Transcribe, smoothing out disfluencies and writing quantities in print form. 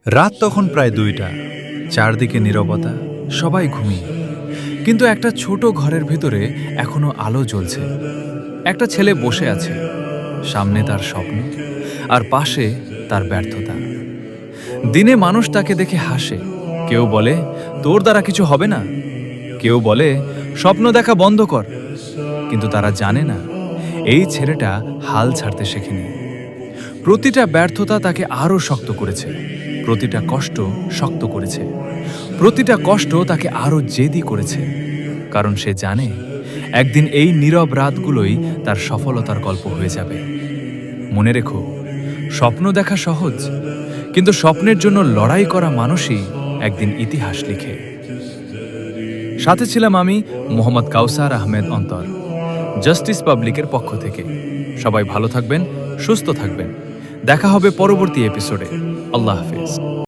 রাত তখন প্রায় ২টা। চারদিকে নীরবতা, সবাই ঘুমিয়ে। কিন্তু একটা ছোট ঘরের ভিতরে এখনো আলো জ্বলছে। একটা ছেলে বসে আছে, সামনে তার স্বপ্ন আর পাশে তার ব্যর্থতা। দিনে মানুষ তাকে দেখে হাসে, কেউ বলে তোর দ্বারা কিছু হবে না, কেউ বলে স্বপ্ন দেখা বন্ধ কর। কিন্তু তারা জানে না এই ছেলেটা হাল ছাড়তে শেখেনি। প্রতিটা ব্যর্থতা তাকে আরো শক্ত করেছে, প্রতিটা কষ্ট শক্ত করেছে, প্রতিটা কষ্ট তাকে আরো জেদি করেছে। কারণ সে জানে একদিন এই নীরব রাতগুলোই তার সফলতার গল্প হয়ে যাবে। মনে রেখো, স্বপ্ন দেখা সহজ, কিন্তু স্বপ্নের জন্য লড়াই করা মানুষই একদিন ইতিহাস লিখে। সাথে ছিলাম আমি, মোহাম্মদ কাউসার আহমেদ অন্তর, জাস্টিস পাবলিকের পক্ষ থেকে। সবাই ভালো থাকবেন, সুস্থ থাকবেন। দেখা হবে পরবর্তী এপিসোডে। আল্লাহ হাফেজ।